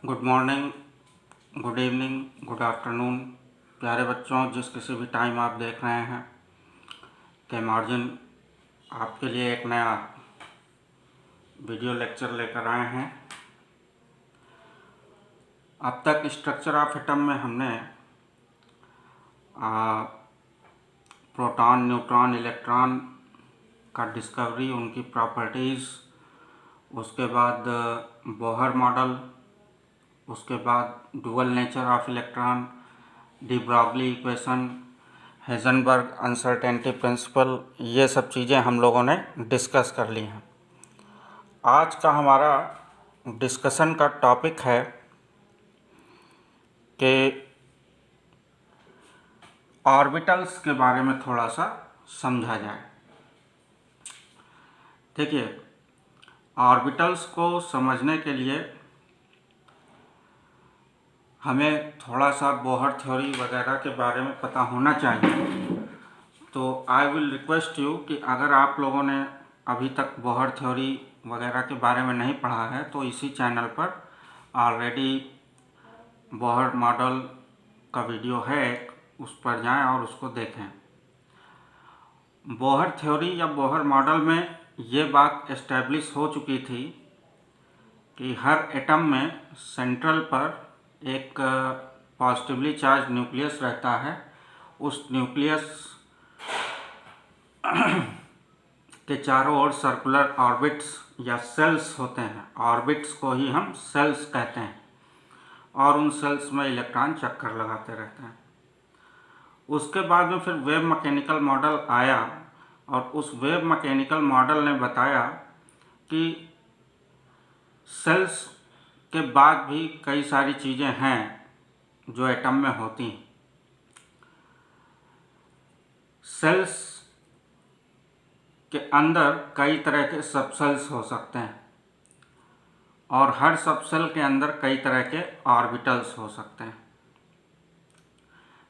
Good morning, good evening, good afternoon. प्यारे बच्चों, जिस किसी भी टाइम आप देख रहे हैं के मार्जिन आपके लिए एक नया वीडियो लेक्चर लेकर आए हैं। अब तक स्ट्रक्चर ऑफ एटम में हमने प्रोटॉन, न्यूट्रॉन, इलेक्ट्रॉन का डिस्कवरी, उनकी प्रॉपर्टीज़, उसके बाद बोहर मॉडल, उसके बाद dual nature of electron, de Broglie equation, Heisenberg uncertainty principle, ये सब चीज़ें हम लोगों ने डिस्कस कर ली हैं। आज का हमारा डिस्कशन का टॉपिक है कि ऑर्बिटल्स के बारे में थोड़ा सा समझा जाए। देखिए, ऑर्बिटल्स को समझने के लिए हमें थोड़ा सा बोहर थ्योरी वगैरह के बारे में पता होना चाहिए। तो आई विल रिक्वेस्ट यू कि अगर आप लोगों ने अभी तक बोहर थ्योरी वगैरह के बारे में नहीं पढ़ा है तो इसी चैनल पर ऑलरेडी बोहर मॉडल का वीडियो है, उस पर जाएं और उसको देखें। बोहर थ्योरी या बोहर मॉडल में ये बात एस्टेब्लिश हो चुकी थी कि हर एटम में सेंट्रल पर एक पॉजिटिवली चार्ज न्यूक्लियस रहता है। उस न्यूक्लियस के चारों ओर सर्कुलर ऑर्बिट्स या सेल्स होते हैं। ऑर्बिट्स को ही हम सेल्स कहते हैं और उन सेल्स में इलेक्ट्रॉन चक्कर लगाते रहते हैं। उसके बाद में फिर वेव मैकेनिकल मॉडल आया और उस वेव मैकेनिकल मॉडल ने बताया कि सेल्स के बाद भी कई सारी चीज़ें हैं जो एटम में होती हैं। सेल्स के अंदर कई तरह के सबसेल्स हो सकते हैं और हर सबसेल के अंदर कई तरह के ऑर्बिटल्स हो सकते हैं।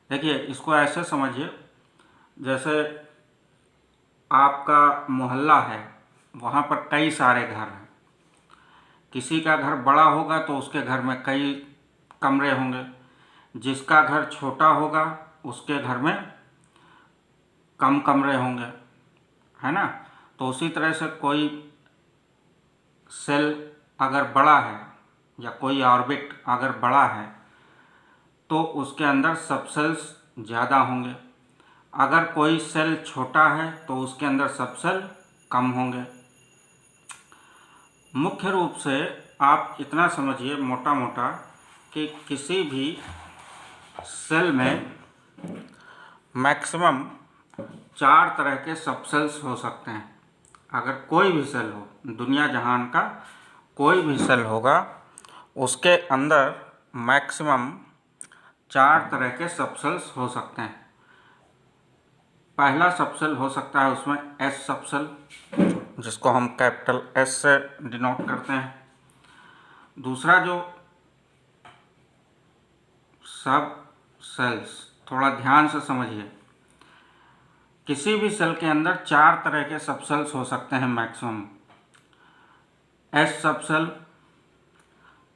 देखिए, इसको ऐसे समझिए, जैसे आपका मोहल्ला है, वहाँ पर कई सारे घर हैं। किसी का घर बड़ा होगा तो उसके घर में कई कमरे होंगे, जिसका घर छोटा होगा उसके घर में कम कमरे होंगे, है ना। तो उसी तरह से कोई सेल अगर बड़ा है या कोई ऑर्बिट अगर बड़ा है तो उसके अंदर सबसेल्स ज़्यादा होंगे। अगर कोई सेल छोटा है तो उसके अंदर सबसेल कम होंगे। मुख्य रूप से आप इतना समझिए मोटा मोटा कि किसी भी सेल में मैक्सिमम 4 तरह के सबसेल्स हो सकते हैं। अगर कोई भी सेल हो, दुनिया जहान का कोई भी सेल होगा, उसके अंदर मैक्सिमम 4 तरह के सबसेल्स हो सकते हैं। पहला सबसेल हो सकता है उसमें एस सबसेल, जिसको हम कैपिटल एस से डिनोट करते हैं। दूसरा जो सब सेल्स, थोड़ा ध्यान से समझिए, किसी भी सेल के अंदर 4 तरह के सबसेल्स हो सकते हैं मैक्सिमम। एस सबसेल,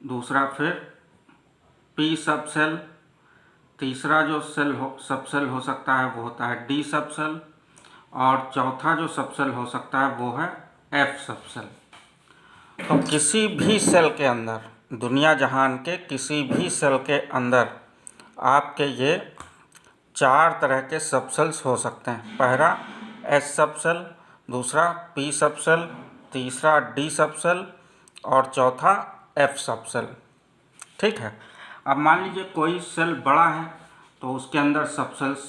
दूसरा फिर पी सबसेल, तीसरा जो सबसेल हो सकता है वो होता है डी सबसेल, और चौथा जो सबसेल हो सकता है वो है एफ सबसेल। तो किसी भी सेल के अंदर, दुनिया जहान के किसी भी सेल के अंदर आपके ये 4 तरह के सबसेल्स हो सकते हैं। पहला एस सबसेल, दूसरा पी सबसेल, तीसरा डी सबसेल और चौथा एफ सबसेल। ठीक है। अब मान लीजिए कोई सेल बड़ा है तो उसके अंदर सबसेल्स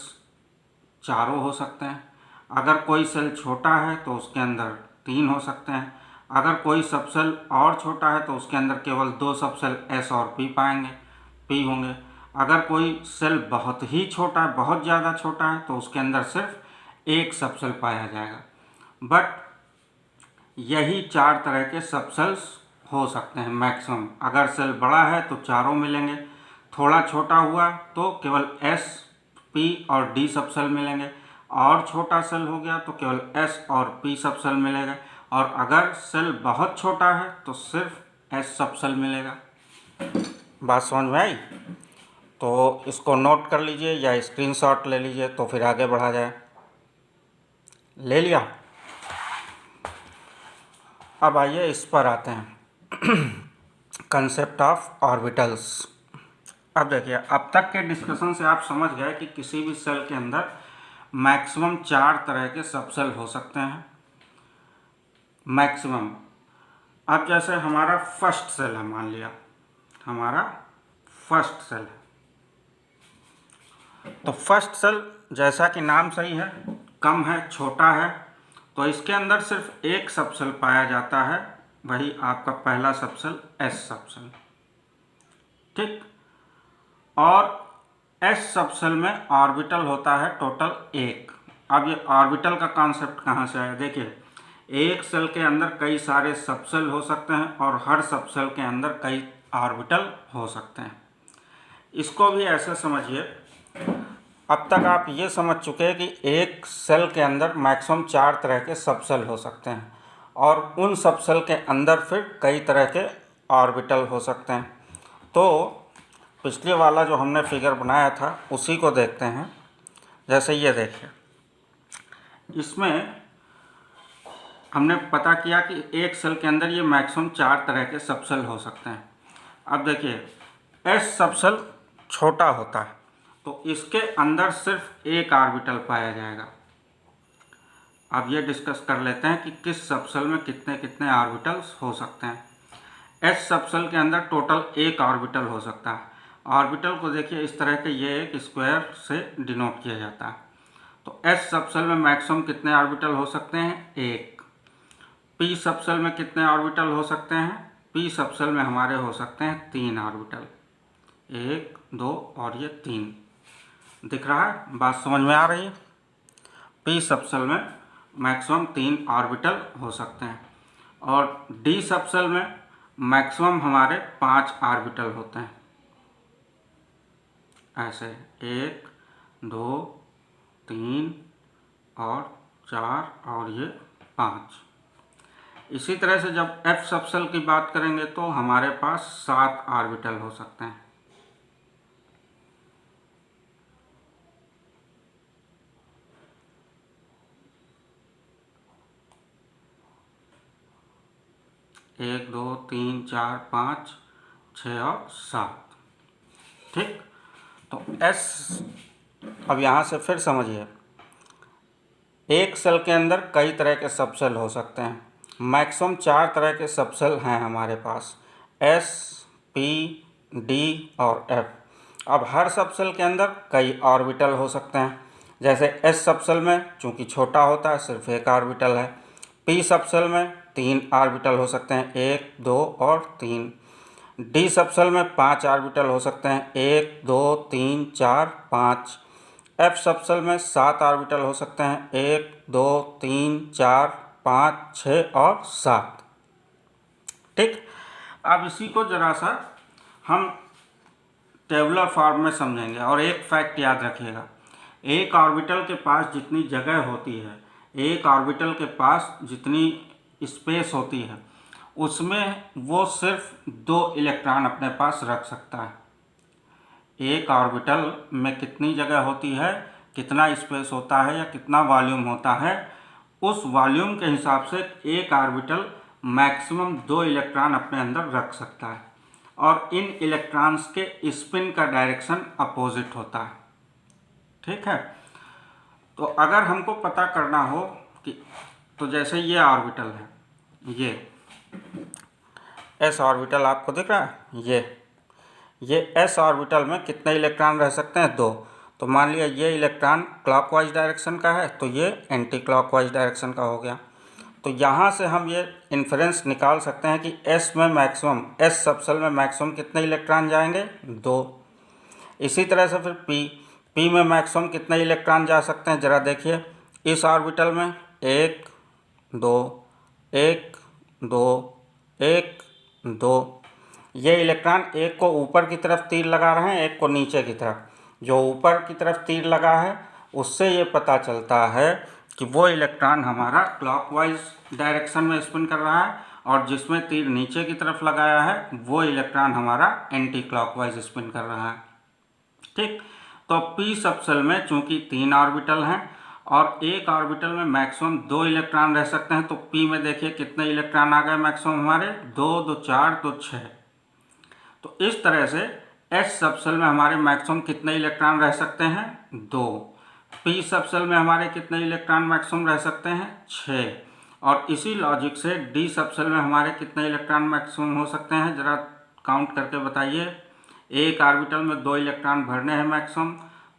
चारों हो सकते हैं। अगर कोई सेल छोटा है तो उसके अंदर 3 हो सकते हैं। अगर कोई सबसेल और छोटा है तो उसके अंदर केवल 2 सबसेल एस और पी होंगे। अगर कोई सेल बहुत ही छोटा है, बहुत ज़्यादा छोटा है, तो उसके अंदर सिर्फ 1 सबसेल पाया जाएगा। बट यही 4 तरह के सबसेल्स हो सकते हैं मैक्सिमम। अगर सेल बड़ा है तो चारों मिलेंगे, थोड़ा छोटा हुआ तो केवल एस, पी और डी सबसेल मिलेंगे, और छोटा सेल हो गया तो केवल एस और पी सबसेल मिलेगा, और अगर सेल बहुत छोटा है तो सिर्फ एस सबसेल मिलेगा। बात समझ में आई? तो इसको नोट कर लीजिए या स्क्रीनशॉट ले लीजिए तो फिर आगे बढ़ा जाए। ले लिया? अब आइए इस पर आते हैं कंसेप्ट ऑफ ऑर्बिटल्स। अब देखिए, अब तक के डिस्कशन से आप समझ गए कि किसी भी सेल के अंदर मैक्सिमम 4 तरह के सबसेल हो सकते हैं, मैक्सिमम। अब जैसे हमारा फर्स्ट सेल है, मान लिया हमारा फर्स्ट सेल है, तो फर्स्ट सेल जैसा कि नाम सही है, कम है, छोटा है, तो इसके अंदर सिर्फ एक सबसेल पाया जाता है, वही आपका पहला सबसेल एस सबसेल। ठीक। और एस सबसेल में ऑर्बिटल होता है टोटल 1। अब ये ऑर्बिटल का कॉन्सेप्ट कहाँ से आया? देखिए, एक सेल के अंदर कई सारे सबसेल हो सकते हैं और हर सबसेल के अंदर कई ऑर्बिटल हो सकते हैं। इसको भी ऐसे समझिए, अब तक आप ये समझ चुके हैं कि एक सेल के अंदर मैक्सिमम 4 तरह के सबसेल हो सकते हैं और उन सबसेल के अंदर फिर कई तरह के ऑर्बिटल हो सकते हैं। तो पिछले वाला जो हमने फिगर बनाया था उसी को देखते हैं। जैसे ये देखिए, इसमें हमने पता किया कि एक सेल के अंदर ये मैक्सिमम 4 तरह के सबसेल हो सकते हैं। अब देखिए, एस सबसेल छोटा होता है तो इसके अंदर सिर्फ एक ऑर्बिटल पाया जाएगा। अब ये डिस्कस कर लेते हैं कि किस सबसेल में कितने कितने ऑर्बिटल्स हो सकते हैं। एस सबसेल के अंदर टोटल एक ऑर्बिटल हो सकता है। ऑर्बिटल को देखिए इस तरह के, ये एक स्क्वायर से डिनोट किया जाता है। तो एस सबसेल में मैक्सिमम कितने ऑर्बिटल हो सकते हैं? एक। पी सबसेल में कितने ऑर्बिटल हो सकते हैं? पी सबसेल में हमारे हो सकते हैं 3 ऑर्बिटल, 1, 2 और ये 3। दिख रहा है? बात समझ में आ रही है? पी सबसेल में मैक्सिमम 3 ऑर्बिटल हो सकते हैं और डी सबसेल में मैक्सिमम हमारे 5 ऑर्बिटल होते हैं। ऐसे 1, 2, 3 और 4 और ये 5। इसी तरह से जब एफ सबसेल की बात करेंगे तो हमारे पास 7 ऑर्बिटल हो सकते हैं। एक, 2, 3, 4, 5, 6 और 7। ठीक। तो एस, अब यहाँ से फिर समझिए, एक सेल के अंदर कई तरह के सबसेल हो सकते हैं। मैक्सिमम 4 तरह के सबसेल हैं हमारे पास, एस, पी, डी और एफ। अब हर सबसेल के अंदर कई ऑर्बिटल हो सकते हैं। जैसे एस सबसेल में चूंकि छोटा होता है सिर्फ एक ऑर्बिटल है। पी सबसेल में 3 ऑर्बिटल हो सकते हैं, 1, 2 और 3। डी सबसेल में 5 ऑर्बिटल हो सकते हैं, 1, 2, 3, 4, 5। एफ सबसेल में 7 ऑर्बिटल हो सकते हैं, 1, 2, 3, 4, 5, 6 और 7। ठीक। अब इसी को ज़रा सा हम टेबुलर फॉर्म में समझेंगे और एक फैक्ट याद रखिएगा, एक ऑर्बिटल के पास जितनी जगह होती है, एक ऑर्बिटल के पास जितनी स्पेस होती है, उसमें वो सिर्फ 2 इलेक्ट्रॉन अपने पास रख सकता है। एक ऑर्बिटल में कितनी जगह होती है, कितना स्पेस होता है या कितना वॉल्यूम होता है, उस वॉल्यूम के हिसाब से एक ऑर्बिटल मैक्सिमम 2 इलेक्ट्रॉन अपने अंदर रख सकता है और इन इलेक्ट्रॉन्स के स्पिन का डायरेक्शन अपोजिट होता है। ठीक है। तो अगर हमको पता करना हो कि, तो जैसे ये ऑर्बिटल है, ये एस ऑर्बिटल आपको दिख रहा है, ये एस ऑर्बिटल में कितने इलेक्ट्रॉन रह सकते हैं? 2। तो मान लिया ये इलेक्ट्रॉन क्लॉकवाइज डायरेक्शन का है तो ये एंटी क्लॉकवाइज डायरेक्शन का हो गया। तो यहाँ से हम ये इन्फरेंस निकाल सकते हैं कि एस में मैक्सिमम, एस सबसेल में मैक्सिमम कितने इलेक्ट्रॉन जाएंगे? 2। इसी तरह से फिर पी में मैक्सिमम कितने इलेक्ट्रॉन जा सकते हैं? ज़रा देखिए, इस ऑर्बिटल में 1, 2, 1, 2, 1, 2। ये इलेक्ट्रॉन एक को ऊपर की तरफ तीर लगा रहे हैं, एक को नीचे की तरफ। जो ऊपर की तरफ तीर लगा है उससे ये पता चलता है कि वो इलेक्ट्रॉन हमारा क्लॉकवाइज डायरेक्शन में स्पिन कर रहा है और जिसमें तीर नीचे की तरफ लगाया है वो इलेक्ट्रॉन हमारा एंटी क्लॉकवाइज स्पिन कर रहा है। ठीक, तो p सबसेल में चूंकि 3 ऑर्बिटल हैं और एक ऑर्बिटल में मैक्सिमम 2 इलेक्ट्रॉन रह सकते हैं, तो p में देखिए कितने इलेक्ट्रॉन आ गए मैक्सिमम हमारे 2, 2 4 तो 6। तो इस तरह से s सबसेल में हमारे मैक्सिमम कितने इलेक्ट्रॉन रह सकते हैं 2। p सबसेल में हमारे कितने इलेक्ट्रॉन मैक्सिमम रह सकते हैं 6। और इसी लॉजिक से d सबसेल में हमारे कितने इलेक्ट्रॉन मैक्सिमम हो सकते हैं, ज़रा काउंट करके बताइए। एक ऑर्बिटल में 2 इलेक्ट्रॉन भरने हैं मैक्सिमम,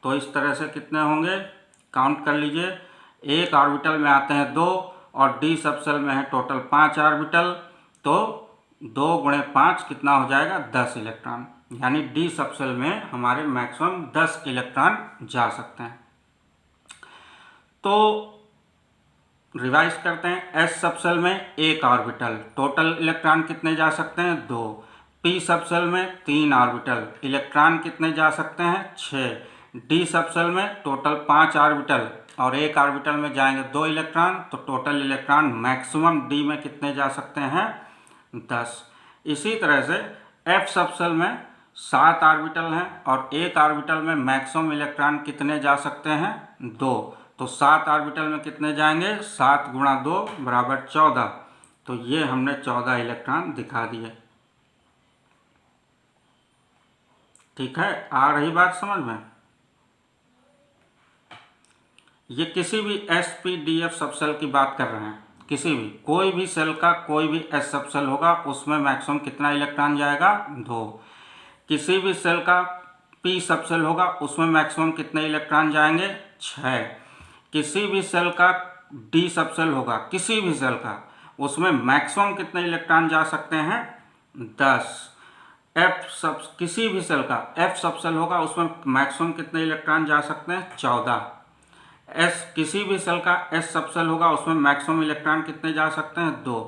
तो इस तरह से कितने होंगे काउंट कर लीजिए। एक ऑर्बिटल में आते हैं 2 और डी सबसेल में है टोटल 5 ऑर्बिटल, तो 2 × 5 कितना हो जाएगा 10 इलेक्ट्रॉन, यानी डी सबसेल में हमारे मैक्सिमम 10 इलेक्ट्रॉन जा सकते हैं। तो रिवाइज करते हैं, एस सबसेल में एक ऑर्बिटल, टोटल इलेक्ट्रॉन कितने जा सकते हैं 2। पी सबसेल में 3 ऑर्बिटल, इलेक्ट्रॉन कितने जा सकते हैं 6। डी सबसेल में टोटल 5 ऑर्बिटल और एक ऑर्बिटल में जाएंगे 2 इलेक्ट्रॉन, तो टोटल इलेक्ट्रॉन मैक्सिमम डी में कितने जा सकते हैं 10। इसी तरह से एफ सबसेल में 7 ऑर्बिटल हैं और एक ऑर्बिटल में मैक्सिमम इलेक्ट्रॉन कितने जा सकते हैं 2, तो 7 ऑर्बिटल में कितने जाएंगे 7 × 2 = 14। तो ये हमने 14 इलेक्ट्रॉन दिखा दिए। ठीक है, आ रही बात समझ में। ये किसी भी SPDF सबसेल की बात कर रहे हैं, किसी भी कोई भी सेल का कोई भी S सबसेल होगा उसमें मैक्सिमम कितना इलेक्ट्रॉन जाएगा 2। किसी भी सेल का P सबसेल होगा उसमें मैक्सिमम कितने इलेक्ट्रॉन जाएंगे 6। किसी भी सेल का D सबसेल होगा, किसी भी सेल का, उसमें मैक्सिमम कितने इलेक्ट्रॉन जा सकते हैं 10। किसी भी सेल का F सबसेल होगा उसमें मैक्सिमम कितने इलेक्ट्रॉन जा सकते हैं 14। किसी भी सेल का S सबसेल होगा उसमें मैक्सिमम इलेक्ट्रॉन कितने जा सकते हैं 2।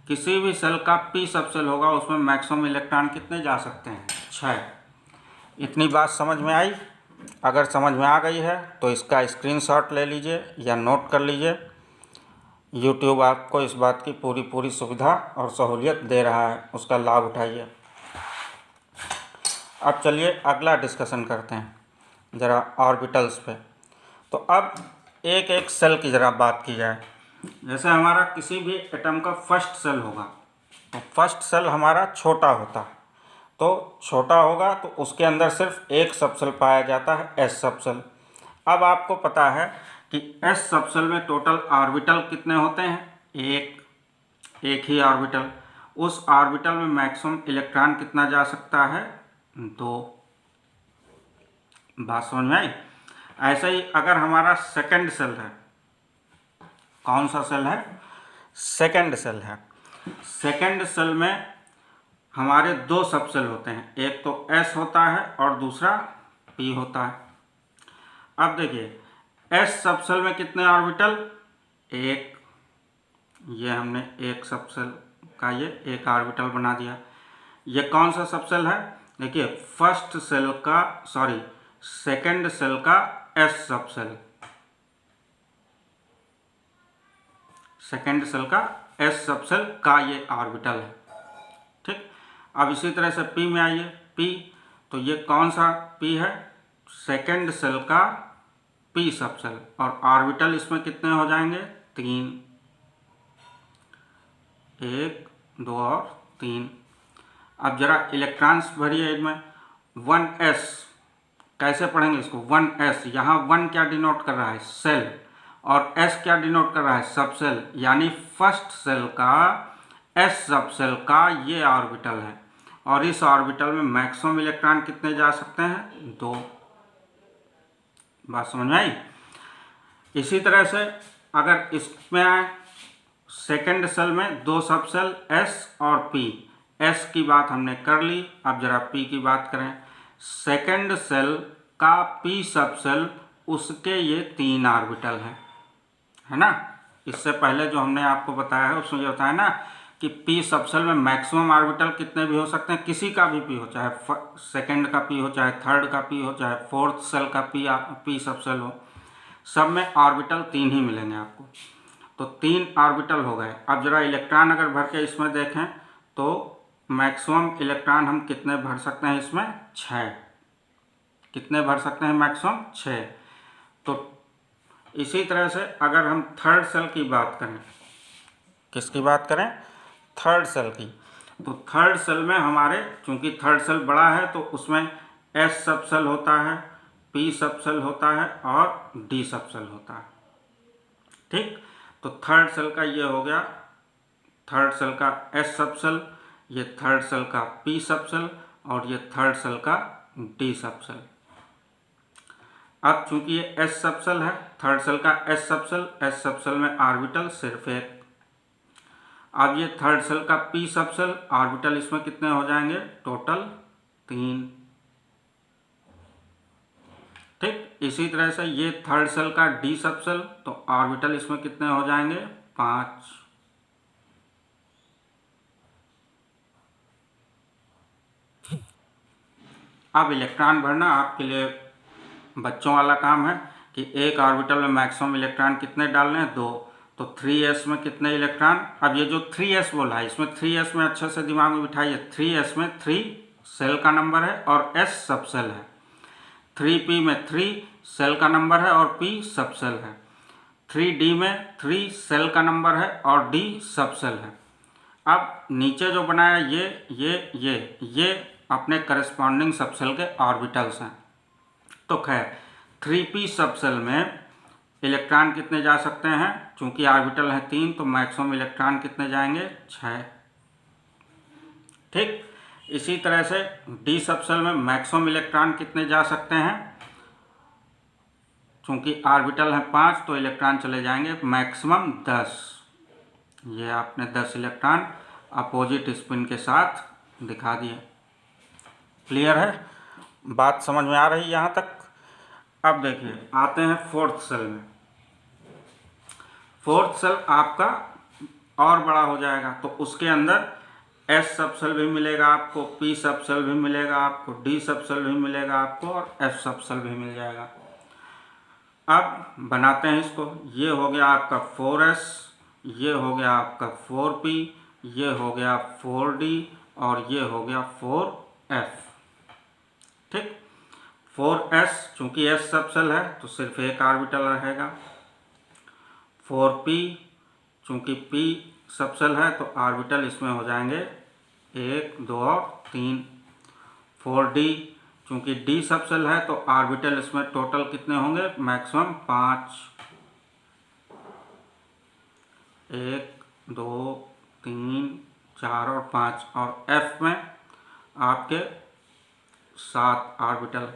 किसी भी सेल का P सबसेल होगा उसमें मैक्सिमम इलेक्ट्रॉन कितने जा सकते हैं 6। इतनी बात समझ में आई? अगर समझ में आ गई है तो इसका स्क्रीनशॉट ले लीजिए या नोट कर लीजिए। YouTube आपको इस बात की पूरी सुविधा और सहूलियत दे रहा है, उसका लाभ उठाइए। अब चलिए अगला डिस्कशन करते हैं ज़रा ऑर्बिटल्स पे। तो अब एक एक सेल की ज़रा बात की जाए। जैसे हमारा किसी भी एटम का फर्स्ट सेल होगा, तो फर्स्ट सेल हमारा छोटा होता है, तो छोटा होगा तो उसके अंदर सिर्फ एक सबसेल पाया जाता है एस सबसेल। अब आपको पता है कि एस सबसेल में टोटल ऑर्बिटल कितने होते हैं एक ही ऑर्बिटल। उस ऑर्बिटल में मैक्सिमम इलेक्ट्रॉन कितना जा सकता है 2। बात समझ में आई? ऐसे ही अगर हमारा सेकंड सेल है, कौन सा सेल है सेकंड सेल है, सेकंड सेल में हमारे 2 सबसेल होते हैं, एक तो S होता है और दूसरा P होता है। अब देखिए S सबसेल में कितने ऑर्बिटल एक, ये हमने एक सबसेल का ये एक ऑर्बिटल बना दिया। ये कौन सा सबसेल है, देखिए फर्स्ट सेल का सेकंड सेल का S सबसेल, सेकंड सेल का S सबसेल का ये ऑर्बिटल है। ठीक, अब इसी तरह से P में आइए, P, तो ये कौन सा P है सेकंड सेल का P सबसेल, और ऑर्बिटल इसमें कितने हो जाएंगे 3, 1 2 और 3। अब जरा इलेक्ट्रॉन्स भरिए इनमें। 1s कैसे पढ़ेंगे इसको 1s, यहाँ 1 क्या डिनोट कर रहा है सेल और s क्या डिनोट कर रहा है सबसेल, यानी फर्स्ट सेल का s सबसेल का ये ऑर्बिटल है और इस ऑर्बिटल में मैक्सिमम इलेक्ट्रॉन कितने जा सकते हैं 2। बात समझ में आई? इसी तरह से अगर इसमें आए सेकंड सेल में 2 सबसेल S और P, S की बात हमने कर ली, अब जरा P की बात करें। सेकंड सेल का P सबसेल, उसके ये 3 ऑर्बिटल है ना। इससे पहले जो हमने आपको बताया है उसमें ये बताया ना कि P सबसेल में मैक्सिमम ऑर्बिटल कितने भी हो सकते हैं, किसी का भी P हो, चाहे सेकंड का P हो, चाहे थर्ड का P हो, चाहे फोर्थ सेल का P सबसेल हो, सब में ऑर्बिटल 3 ही मिलेंगे आपको। तो 3 ऑर्बिटल हो गए। अब जरा इलेक्ट्रॉन अगर भर के इसमें देखें तो मैक्सिमम इलेक्ट्रॉन हम कितने भर सकते हैं इसमें? 6। कितने भर सकते हैं? मैक्सिमम 6। तो इसी तरह से अगर हम थर्ड सेल की बात करें, किसकी बात करें? थर्ड सेल की। तो थर्ड सेल में हमारे, चूंकि थर्ड सेल बड़ा है तो उसमें एस सब सेल होता है, पी सब सेल होता है और डी सब सेल होता है। ठीक, तो थर्ड सेल का ये हो गया, थर्ड सेल का एस सब सेल, ये थर्ड सेल का पी सब सेल और ये थर्ड सेल का डी सब सेल। अब चूंकि ये एस सब सेल है, थर्ड सेल का एस सब सेल में ऑर्बिटल सिर्फ एक। अब ये थर्ड सेल का पी सब सेल, ऑर्बिटल इसमें कितने हो जाएंगे? टोटल 3। ठीक, इसी तरह से ये थर्ड सेल का डी सब सेल, तो ऑर्बिटल इसमें कितने हो जाएंगे? 5। अब इलेक्ट्रॉन भरना आपके लिए बच्चों वाला काम है कि एक ऑर्बिटल में मैक्सिमम इलेक्ट्रॉन कितने डालने हैं? 2। तो 3s में कितने इलेक्ट्रॉन? अब ये जो 3s बोला है, इसमें 3s में अच्छे से दिमाग में बिठाइए। 3s में 3 सेल का नंबर है और s सब सेल है। 3p में 3 सेल का नंबर है और p सब सेल है। 3d में 3 सेल का नंबर है और d सब सेल है। अब नीचे जो बनाया ये अपने करस्पॉन्डिंग सब सेल के ऑर्बिटल्स हैं। तो खैर 3p सब सेल में इलेक्ट्रॉन कितने जा सकते हैं? चूंकि ऑर्बिटल है 3 तो मैक्सिमम इलेक्ट्रॉन कितने जाएंगे? 6। ठीक, इसी तरह से डी सब सेल में मैक्सिमम इलेक्ट्रॉन कितने जा सकते हैं? चूंकि ऑर्बिटल है 5 तो इलेक्ट्रॉन चले जाएंगे मैक्सिमम 10। ये आपने 10 इलेक्ट्रॉन अपोजिट स्पिन के साथ दिखा दिए। क्लियर है? बात समझ में आ रही है यहाँ तक? अब देखिए आते हैं फोर्थ सेल में। फोर्थ सेल आपका और बड़ा हो जाएगा, तो उसके अंदर एस सब सेल भी मिलेगा आपको, पी सब सेल भी मिलेगा आपको, डी सब सेल भी मिलेगा आपको और एफ सब सेल भी मिल जाएगा। अब बनाते हैं इसको। ये हो गया आपका 4s, ये हो गया आपका 4p, ये हो गया 4d और ये हो गया 4f। ठीक, 4s चूंकि s सब सेल है तो सिर्फ एक ऑर्बिटल रहेगा। 4p चूंकि p सब सेल है तो ऑर्बिटल इसमें हो जाएंगे 1, 2 और 3। 4d चूंकि d सब सेल है तो ऑर्बिटल इसमें टोटल कितने होंगे? मैक्सिमम 5। 1, 2, 3, 4 और 5। और f में आपके 7 ऑर्बिटल।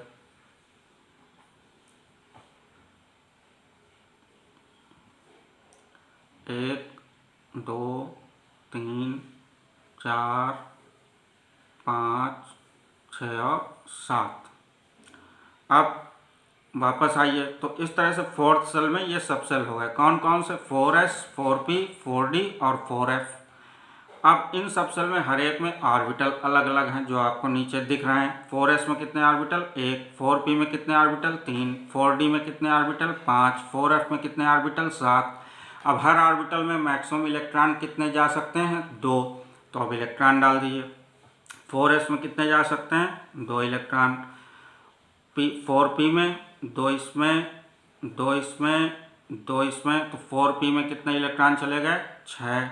1, 2, 3, 4, 5, 6 और 7। अब वापस आइए, तो इस तरह से फोर्थ सेल में ये सब सेल हो गए। कौन कौन से? 4s, 4p, 4d और 4f। अब इन सब सेल में हर एक में ऑर्बिटल अलग अलग हैं जो आपको नीचे दिख रहे हैं। 4s में कितने ऑर्बिटल? 1। 4p में कितने ऑर्बिटल? 3। 4d में कितने ऑर्बिटल? 5। 4f में कितने ऑर्बिटल? 7। अब हर ऑर्बिटल में मैक्सिमम इलेक्ट्रॉन कितने जा सकते हैं? 2। तो अब इलेक्ट्रॉन डाल दीजिए। 4s में कितने जा सकते हैं? 2 इलेक्ट्रॉन। 4p में 2 इसमें, 2 इसमें, 2 इसमें, तो 4p में कितने इलेक्ट्रॉन चले गए? 6।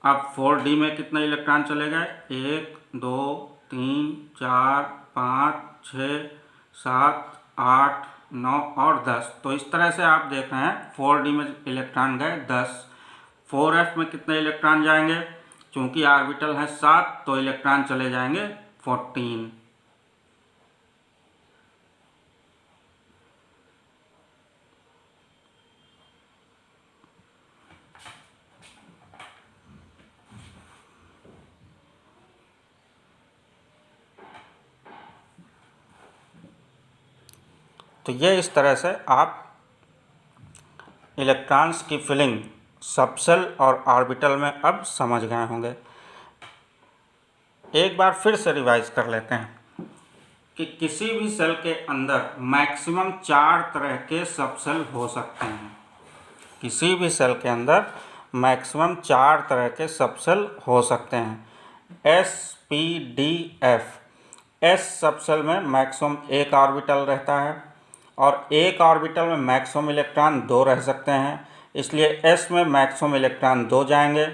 अब 4d में कितने इलेक्ट्रॉन चले गए? 1, 2, 3, 4, 5, 6, 7, 8, 9 और 10। तो इस तरह से आप देख रहे हैं 4d में इलेक्ट्रॉन गए 10। 4f में कितने इलेक्ट्रॉन जाएंगे? चूंकि ऑर्बिटल है 7 तो इलेक्ट्रॉन चले जाएंगे 14। तो ये इस तरह से आप इलेक्ट्रॉन्स की फिलिंग सबसेल और ऑर्बिटल में अब समझ गए होंगे। एक बार फिर से रिवाइज कर लेते हैं कि किसी भी सेल के अंदर मैक्सिमम 4 तरह के सबसेल हो सकते हैं। किसी भी सेल के अंदर मैक्सिमम 4 तरह के सबसेल हो सकते हैं। S, P, D, F. S subshell में मैक्सिमम एक ऑर्बिटल रहता है और एक ऑर्बिटल में मैक्सिमम इलेक्ट्रॉन 2 रह सकते हैं, इसलिए एस में मैक्सिमम इलेक्ट्रॉन 2 जाएंगे।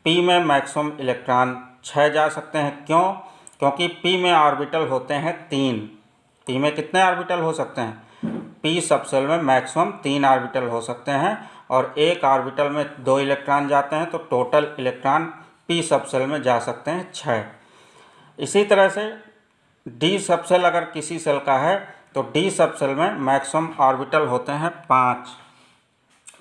पी में मैक्सिमम इलेक्ट्रॉन 6 जा सकते हैं। क्यों? क्योंकि पी में ऑर्बिटल होते हैं 3। पी में कितने ऑर्बिटल हो सकते हैं? पी सबसेल में मैक्सिमम 3 ऑर्बिटल हो सकते हैं और एक ऑर्बिटल में 2 इलेक्ट्रॉन जाते हैं, तो टोटल इलेक्ट्रॉन पी सबसेल में जा सकते हैं 6। इसी तरह से डी सबसेल अगर किसी सेल का है तो डी सबसेल में मैक्सिमम ऑर्बिटल होते हैं 5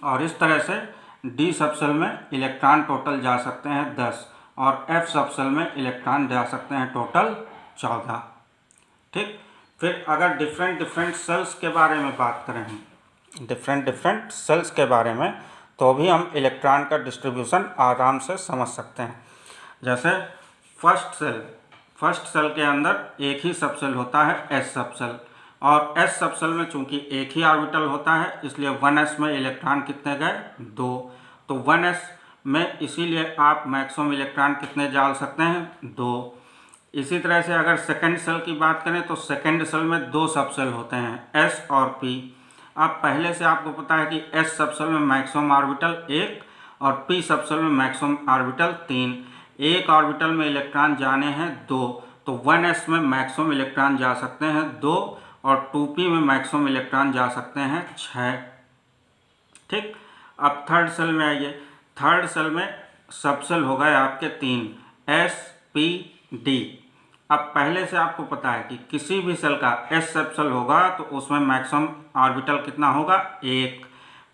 और इस तरह से डी सबसेल में इलेक्ट्रॉन टोटल जा सकते हैं 10 और एफ सबसेल में इलेक्ट्रॉन जा सकते हैं टोटल 14। ठीक। फिर अगर डिफरेंट सेल्स के बारे में बात करें, डिफरेंट सेल्स के बारे में, तो भी हम इलेक्ट्रॉन का डिस्ट्रीब्यूशन आराम से समझ सकते हैं। जैसे फर्स्ट सेल के अंदर एक ही सबसेल होता है एस सबसेल और एस सबसेल में चूंकि एक ही ऑर्बिटल होता है इसलिए 1s में इलेक्ट्रॉन कितने गए? 2। तो 1s में इसीलिए आप मैक्सिमम इलेक्ट्रॉन कितने डाल सकते हैं? 2। इसी तरह से अगर सेकेंड सेल की बात करें तो सेकेंड सेल में 2 सबसेल होते हैं एस और पी। अब पहले से आपको पता है कि एस सबसेल में मैक्सिमम ऑर्बिटल 1 और पी सबसेल में मैक्सिमम ऑर्बिटल 3। एक ऑर्बिटल में इलेक्ट्रॉन जाने हैं 2, तो 1s में मैक्सिमम इलेक्ट्रॉन जा सकते हैं 2 और 2p में मैक्सिमम इलेक्ट्रॉन जा सकते हैं 6। ठीक। अब थर्ड सेल में आइए। थर्ड सेल में सबसेल हो गए आपके 3 एस, पी, डी। अब पहले से आपको पता है कि किसी भी सेल का एस सबसेल होगा तो उसमें मैक्सिमम ऑर्बिटल कितना होगा? 1।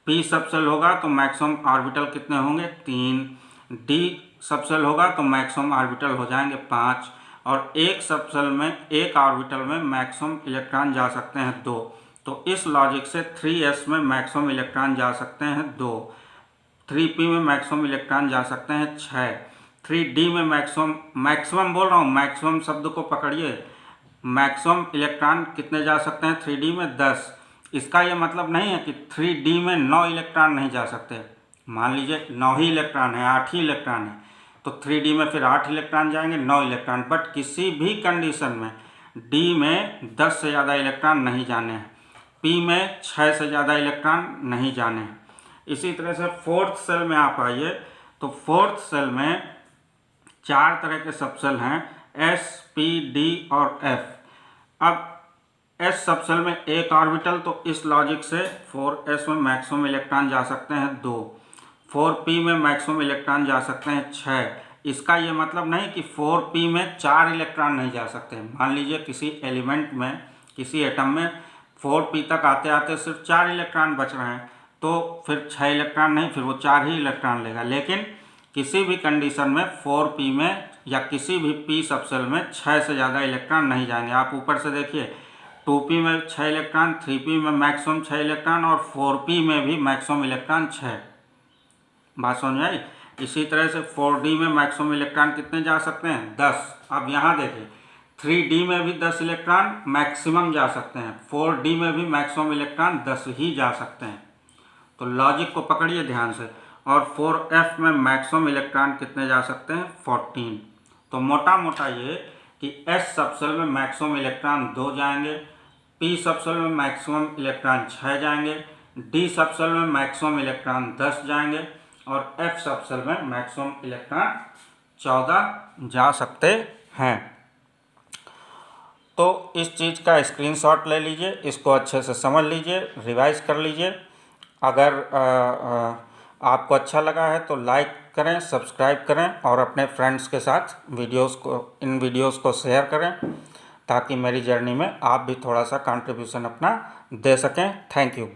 पी सबसेल होगा तो मैक्सिमम ऑर्बिटल कितने होंगे? 3। डी सबसेल होगा तो मैक्सिमम ऑर्बिटल हो जाएंगे 5 और एक सबसेल में एक ऑर्बिटल में मैक्सिमम इलेक्ट्रॉन जा सकते हैं 2। तो इस लॉजिक से 3s में मैक्सिमम इलेक्ट्रॉन जा सकते हैं 2, 3p में मैक्सिमम इलेक्ट्रॉन जा सकते हैं 6, 3d में मैक्सिमम बोल रहा हूँ, मैक्सिमम शब्द को पकड़िए। मैक्सिमम इलेक्ट्रॉन कितने जा सकते हैं 3d में? 10। इसका ये मतलब नहीं है कि 3d में 9 इलेक्ट्रॉन नहीं जा सकते। मान लीजिए 9 ही इलेक्ट्रॉन है, 8 ही इलेक्ट्रॉन है, तो 3d में फिर 8 इलेक्ट्रॉन जाएंगे, 9 इलेक्ट्रॉन। बट किसी भी कंडीशन में d में 10 से ज़्यादा इलेक्ट्रॉन नहीं जाने हैं, p में 6 से ज़्यादा इलेक्ट्रॉन नहीं जाने हैं। इसी तरह से फोर्थ सेल में आप आइए तो फोर्थ सेल में 4 तरह के सबसेल हैं एस, पी, डी और एफ। अब एस सबसेल में एक ऑर्बिटल, तो इस लॉजिक से 4s में मैक्सिमम इलेक्ट्रॉन जा सकते हैं 2, 4p में मैक्सिमम इलेक्ट्रॉन जा सकते हैं 6। इसका ये मतलब नहीं कि 4p में 4 इलेक्ट्रॉन नहीं जा सकते। मान लीजिए किसी एलिमेंट में, किसी एटम में 4p तक आते आते सिर्फ 4 इलेक्ट्रॉन बच रहे हैं, तो फिर 6 इलेक्ट्रॉन नहीं, फिर वो 4 ही इलेक्ट्रॉन लेगा। लेकिन किसी भी कंडीशन में 4p में या किसी भी p सबसेल में 6 से ज़्यादा इलेक्ट्रॉन नहीं जाएंगे। आप ऊपर से देखिए 2p में 6 इलेक्ट्रॉन, 3p में मैक्सिमम 6 इलेक्ट्रॉन और 4p में भी मैक्सिमम इलेक्ट्रॉन 6। बात समझ आई? इसी तरह से 4d में मैक्सिमम इलेक्ट्रॉन कितने जा सकते हैं? 10। अब यहाँ देखिए 3d में भी 10 इलेक्ट्रॉन मैक्सिमम जा सकते हैं, 4d में भी मैक्सिमम इलेक्ट्रॉन 10 ही जा सकते हैं। तो लॉजिक को पकड़िए ध्यान से। और 4f में मैक्सिमम इलेक्ट्रॉन कितने जा सकते हैं? 14। तो मोटा मोटा ये कि s सबसेल में मैक्सिमम इलेक्ट्रॉन 2 जाएंगे, p सबसेल में मैक्सिमम इलेक्ट्रॉन 6 जाएंगे, d सबसेल में मैक्सिमम इलेक्ट्रॉन 10 जाएंगे और f सबसेल में मैक्सिमम इलेक्ट्रॉन 14 जा सकते हैं। तो इस चीज़ का स्क्रीनशॉट ले लीजिए, इसको अच्छे से समझ लीजिए, रिवाइज कर लीजिए। अगर आपको अच्छा लगा है तो लाइक करें, सब्सक्राइब करें और अपने फ्रेंड्स के साथ इन वीडियोस को शेयर करें ताकि मेरी जर्नी में आप भी थोड़ा सा कंट्रीब्यूशन अपना दे सकें। Thank you.